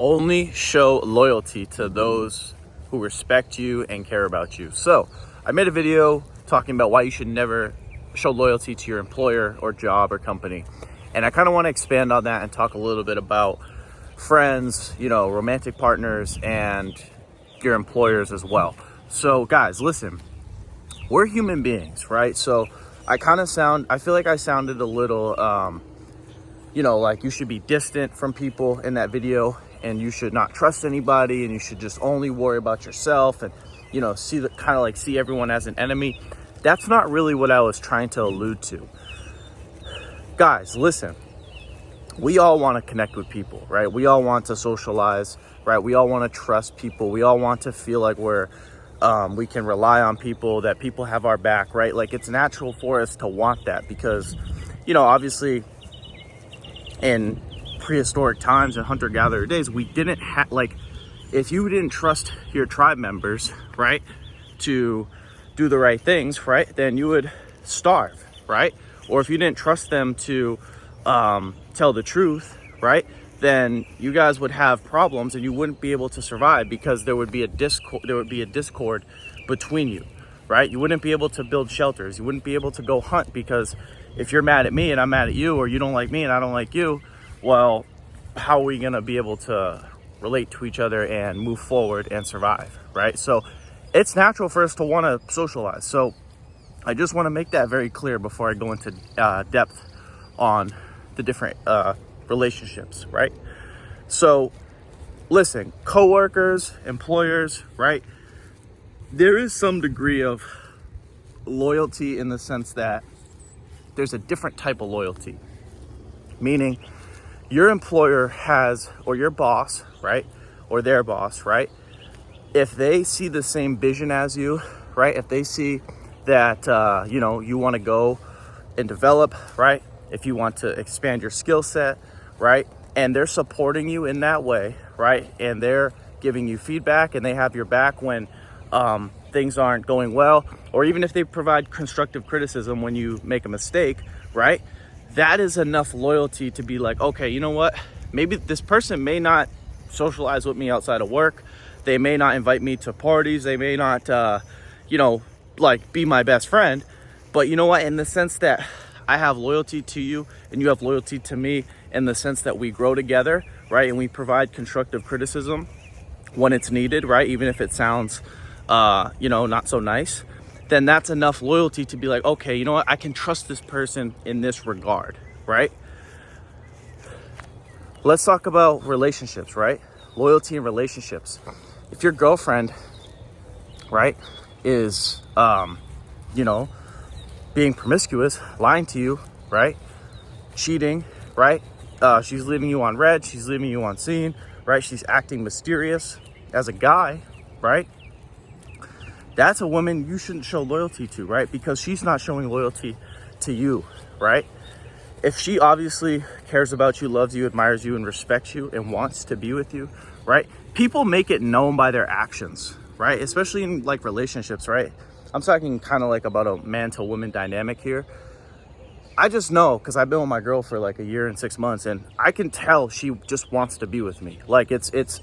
Only show loyalty to those who respect you and care about you. So I made a video talking about why you should never show loyalty to your employer or job or company. And I kind of want to expand on that and talk a little bit about friends, romantic partners, and your employers as well. So guys, listen, we're human beings, right? So I feel like I sounded a little, like you should be distant from people in that video, and you should not trust anybody, and you should just only worry about yourself, and see everyone as an enemy. That's not really what I was trying to allude to. Guys, listen, we all want to connect with people, right? We all want to socialize, right? We all want to trust people. We all want to feel like we can rely on people, that people have our back, right? Like, it's natural for us to want that because, obviously in prehistoric times and hunter-gatherer days, we didn't have, if you didn't trust your tribe members, right, to do the right things, right, then you would starve, right? Or if you didn't trust them to tell the truth, right, then you guys would have problems and you wouldn't be able to survive because there would be a discord between you, right? You wouldn't be able to build shelters. You wouldn't be able to go hunt because if you're mad at me and I'm mad at you, or you don't like me and I don't like you, well, how are we going to be able to relate to each other and move forward and survive, right? So it's natural for us to want to socialize. So I just want to make that very clear before I go into depth on the different relationships, right? So listen, coworkers, employers, right? There is some degree of loyalty in the sense that there's a different type of loyalty, meaning your employer has, or your boss, right? Or their boss, right? If they see the same vision as you, right? If they see that, you want to go and develop, right? If you want to expand your skill set, right? And they're supporting you in that way, right? And they're giving you feedback and they have your back when things aren't going well, or even if they provide constructive criticism when you make a mistake, right? That is enough loyalty to be like, okay, you know what? Maybe this person may not socialize with me outside of work. They may not invite me to parties. They may not, be my best friend. But you know what? In the sense that I have loyalty to you and you have loyalty to me, in the sense that we grow together, right? And we provide constructive criticism when it's needed, right? Even if it sounds, not so nice, then that's enough loyalty to be like, okay, you know what? I can trust this person in this regard, right? Let's talk about relationships, right? Loyalty in relationships. If your girlfriend, right, is, being promiscuous, lying to you, right? Cheating, right? She's leaving you on red. She's leaving you on scene, right? She's acting mysterious as a guy, right? That's a woman you shouldn't show loyalty to, right? Because she's not showing loyalty to you, right? If she obviously cares about you, loves you, admires you, and respects you, and wants to be with you, right? People make it known by their actions, right? Especially in relationships, right? I'm talking kind of about a man to woman dynamic here. I just know, because I've been with my girl for a year and 6 months, and I can tell she just wants to be with me.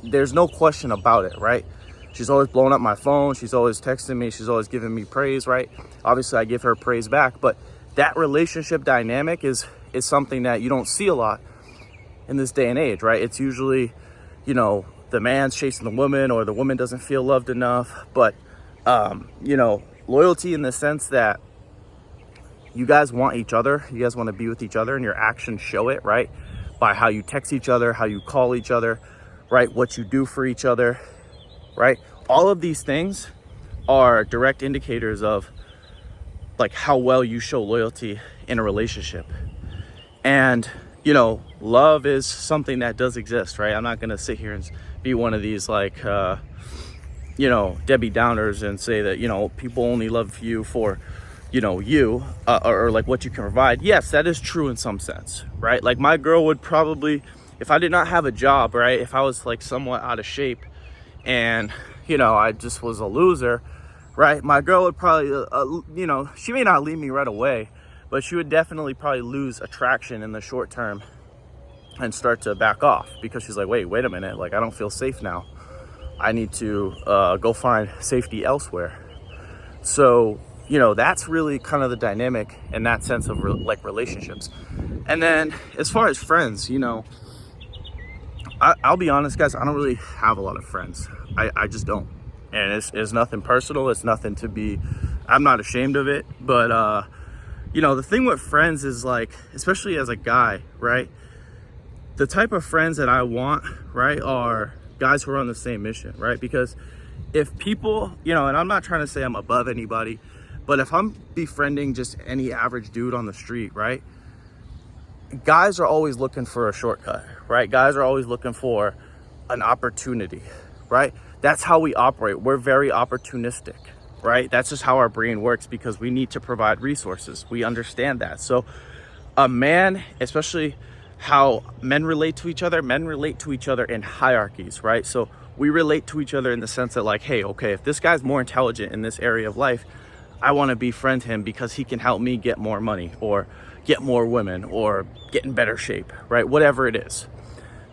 There's no question about it, right? She's always blowing up my phone. She's always texting me. She's always giving me praise, right? Obviously, I give her praise back. But that relationship dynamic is something that you don't see a lot in this day and age, right? It's usually, the man's chasing the woman, or the woman doesn't feel loved enough. But, loyalty in the sense that you guys want each other. You guys want to be with each other, and your actions show it, right? By how you text each other, how you call each other, right? What you do for each other, right? All of these things are direct indicators of how well you show loyalty in a relationship. And love is something that does exist, right? I'm not gonna sit here and be one of these Debbie Downers and say that people only love you for or what you can provide. Yes, that is true in some sense, right? My girl would probably, if I did not have a job, right, if I was somewhat out of shape and I just was a loser, right, my girl would probably she may not leave me right away, but she would definitely probably lose attraction in the short term and start to back off because she's like, wait a minute, like I don't feel safe now. I need to go find safety elsewhere. So, you know, that's really kind of the dynamic in that sense of like relationships. And then as far as friends, you know, I'll be honest, guys, I don't really have a lot of friends. I just don't. And it's nothing personal. It's nothing to be, I'm not ashamed of it. But, you know, the thing with friends is like, especially as a guy, right? The type of friends that I want, right, are guys who are on the same mission, right? Because if people, you know, and I'm not trying to say I'm above anybody, but if I'm befriending just any average dude on the street, right? Guys are always looking for a shortcut, right? Guys are always looking for an opportunity, right? That's how we operate. We're very opportunistic, right? That's just how our brain works because we need to provide resources. We understand that. So a man, especially how men relate to each other in hierarchies, right? So we relate to each other in the sense that like, hey, okay, if this guy's more intelligent in this area of life, I want to befriend him because he can help me get more money or get more women or get in better shape, right? Whatever it is.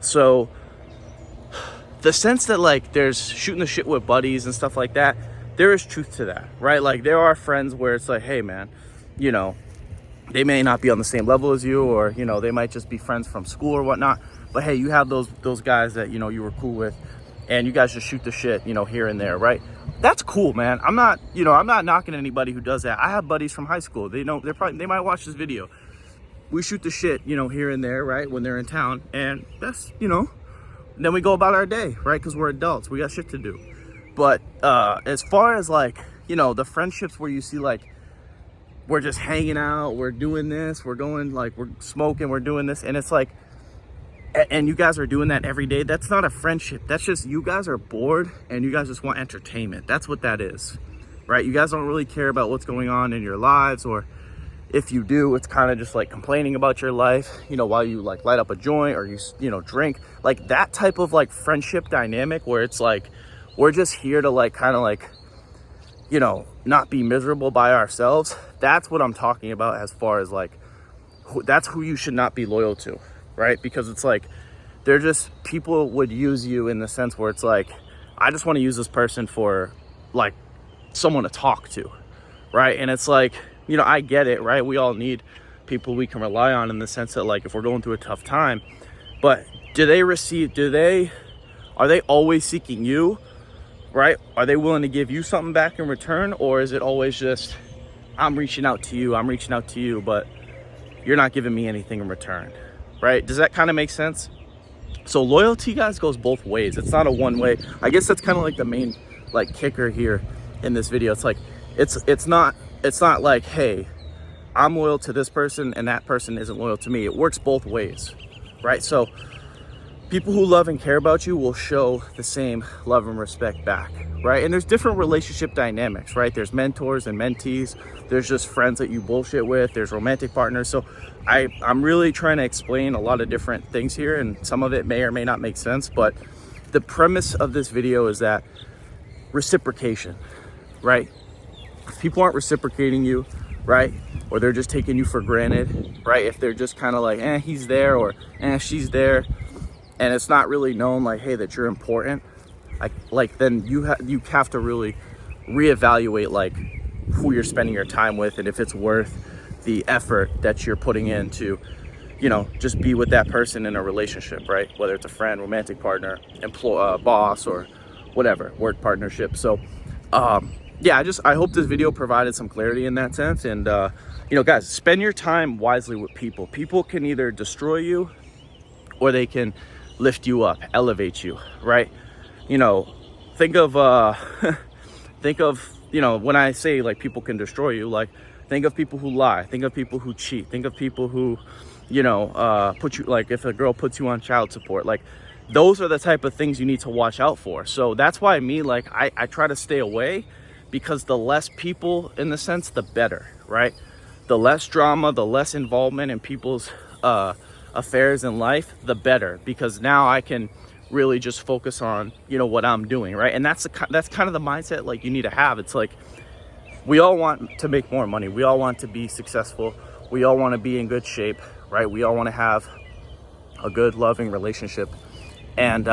So the sense that like there's shooting the shit with buddies and stuff like that, there is truth to that, right? Like there are friends where it's like, hey man, you know, they may not be on the same level as you, or, you know, they might just be friends from school or whatnot. But hey, you have those guys that, you know, you were cool with and you guys just shoot the shit, you know, here and there, right? That's cool, man. I'm not knocking anybody who does that. I have buddies from high school. They might watch this video. We shoot the shit, you know, here and there, right? When they're in town. And that's, you know, then we go about our day, right? Because we're adults. We got shit to do. But as far as like, you know, the friendships where you see like, we're just hanging out, we're doing this, we're going like, we're smoking, we're doing this. And it's like, and you guys are doing that every day. That's not a friendship. That's just, you guys are bored and you guys just want entertainment. That's what that is, right? You guys don't really care about what's going on in your lives, or if you do, it's kind of just like complaining about your life, you know, while you like light up a joint or you know, drink. Like that type of like friendship dynamic where it's like, we're just here to like kind of like, you know, not be miserable by ourselves. That's what I'm talking about as far as like, that's who you should not be loyal to, right? Because it's like, they're just, people would use you in the sense where it's like, I just want to use this person for like someone to talk to, right? And it's like, you know, I get it, right? We all need people we can rely on in the sense that like, if we're going through a tough time, but are they always seeking you, right? Are they willing to give you something back in return? Or is it always just, I'm reaching out to you, but you're not giving me anything in return, right? Does that kind of make sense? So loyalty, guys, goes both ways. It's not a one way. I guess that's kind of like the main like kicker here in this video. It's like, it's not like, hey, I'm loyal to this person and that person isn't loyal to me. It works both ways, right? So people who love and care about you will show the same love and respect back, right? And there's different relationship dynamics, right? There's mentors and mentees. There's just friends that you bullshit with. There's romantic partners. So I'm really trying to explain a lot of different things here, and some of it may or may not make sense, but the premise of this video is that reciprocation, right? If people aren't reciprocating you, right? Or they're just taking you for granted, right? If they're just kind of like, he's there, or she's there, and it's not really known like, hey, that you're important, like then you have to really reevaluate like who you're spending your time with and if it's worth the effort that you're putting in to, you know, just be with that person in a relationship, right? Whether it's a friend, romantic partner, boss, or whatever, work partnership. So yeah, I hope this video provided some clarity in that sense. And you know, guys, spend your time wisely with people. People can either destroy you or they can lift you up, elevate you, right? You know, think of you know, when I say like people can destroy you, like think of people who lie, think of people who cheat, think of people who, you know, put you, like if a girl puts you on child support, like those are the type of things you need to watch out for. So that's why I try to stay away, because the less people in the sense, the better, right? The less drama, the less involvement in people's affairs in life, the better, because now I can really just focus on, you know, what I'm doing, right? And that's kind of the mindset like you need to have. It's like, we all want to make more money, we all want to be successful, we all want to be in good shape, right? We all want to have a good, loving relationship. And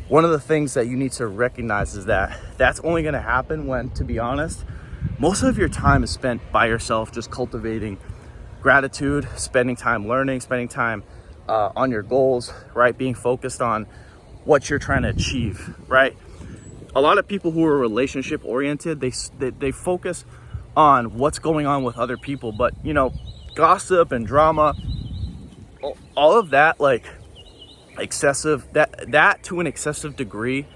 one of the things that you need to recognize is that that's only going to happen when, to be honest, most of your time is spent by yourself, just cultivating gratitude, spending time learning, spending time on your goals, right? Being focused on what you're trying to achieve, right? A lot of people who are relationship oriented, they focus on what's going on with other people, but you know, gossip and drama, all of that, like excessive, that to an excessive degree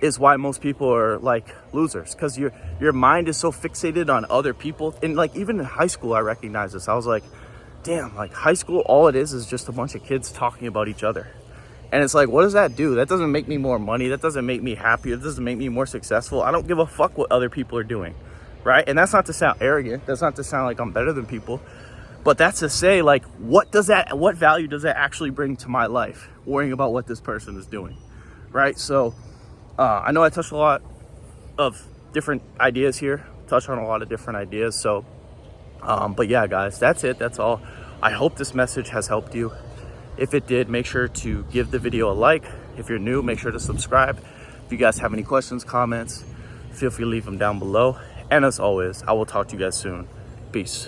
is why most people are like losers, because your mind is so fixated on other people. And like even in high school I recognized this. I was like, damn, like high school, all it is just a bunch of kids talking about each other. And it's like, what does that do? That doesn't make me more money. That doesn't make me happier. That doesn't make me more successful. I don't give a fuck what other people are doing, right? And that's not to sound arrogant. That's not to sound like I'm better than people. But that's to say, like, what value does that actually bring to my life, worrying about what this person is doing, right? So I know I touched a lot of different ideas here, touched on a lot of different ideas. So, but yeah, guys, that's it. That's all. I hope this message has helped you. If it did, make sure to give the video a like. If you're new, make sure to subscribe. If you guys have any questions, comments, feel free to leave them down below. And as always, I will talk to you guys soon. Peace.